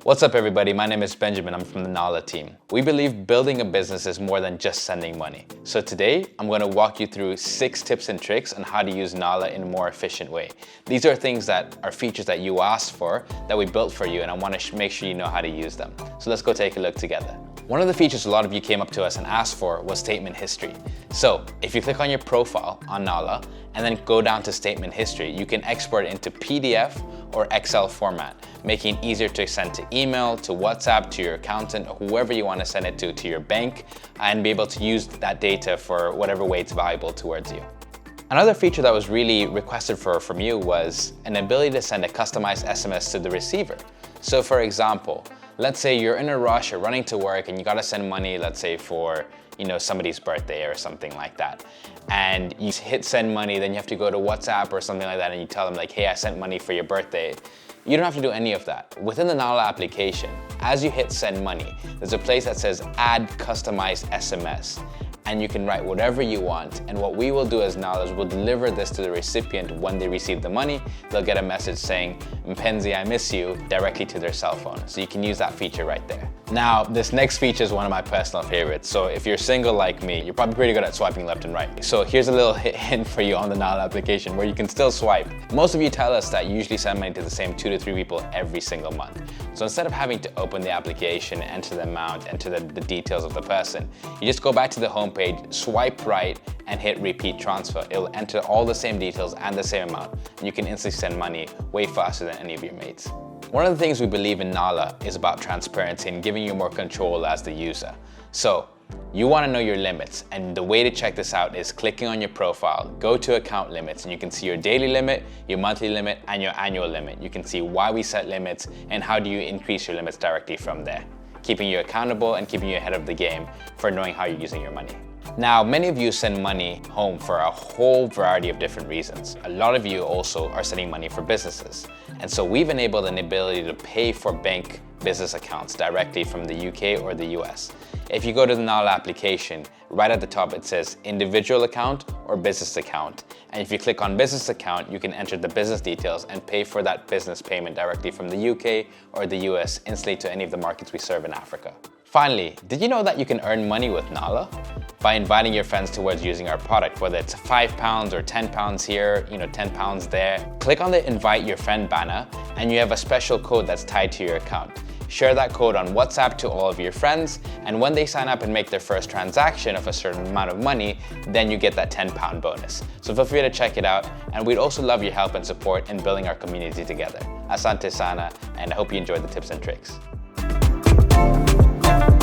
What's up everybody, my name is Benjamin, I'm from the Nala team. We believe building a business is more than just sending money. So today, I'm going to walk you through 6 tips and tricks on how to use Nala in a more efficient way. These are things that are features that you asked for, that we built for you, and I want to make sure you know how to use them. So let's go take a look together. One of the features a lot of you came up to us and asked for was statement history. So if you click on your profile on Nala and then go down to statement history, you can export it into PDF or Excel format, making it easier to send to email, to WhatsApp, to your accountant, or whoever you want to send it to your bank, and be able to use that data for whatever way it's valuable towards you. Another feature that was really requested from you was an ability to send a customized SMS to the receiver. So for example, let's say you're in a rush, you're running to work and you gotta send money, let's say for somebody's birthday or something like that. And you hit send money, then you have to go to WhatsApp or something like that and you tell them like, hey, I sent money for your birthday. You don't have to do any of that. Within the Nala application, as you hit send money, there's a place that says add customized SMS. And you can write whatever you want. And what we will do as Nala is we'll deliver this to the recipient when they receive the money. They'll get a message saying, Mpenzi, I miss you, directly to their cell phone. So you can use that feature right there. Now, this next feature is one of my personal favorites. So if you're single like me, you're probably pretty good at swiping left and right. So here's a little hint for you on the Nala application where you can still swipe. Most of you tell us that you usually send money to the same 2 to 3 people every single month. So instead of having to open the application, enter the amount, enter the details of the person, you just go back to the home page, swipe right, and hit repeat transfer. It'll enter all the same details and the same amount, and you can instantly send money way faster than any of your mates. One of the things we believe in Nala is about transparency and giving you more control as the user. So you want to know your limits, and the way to check this out is clicking on your profile, go to account limits, and you can see your daily limit, your monthly limit, and your annual limit. You can see why we set limits and how do you increase your limits directly from there, keeping you accountable and keeping you ahead of the game for knowing how you're using your money. Now, many of you send money home for a whole variety of different reasons. A lot of you also are sending money for businesses. And so we've enabled an ability to pay for bank business accounts directly from the UK or the US. If you go to the Nala application, right at the top it says individual account or business account. And if you click on business account, you can enter the business details and pay for that business payment directly from the UK or the US instantly to any of the markets we serve in Africa. Finally, did you know that you can earn money with Nala? By inviting your friends towards using our product, whether it's £5 or £10 here, £10 there. Click on the invite your friend banner and you have a special code that's tied to your account. Share that code on WhatsApp to all of your friends, and when they sign up and make their first transaction of a certain amount of money, then you get that £10 bonus. So feel free to check it out, and we'd also love your help and support in building our community together. Asante sana, and I hope you enjoyed the tips and tricks.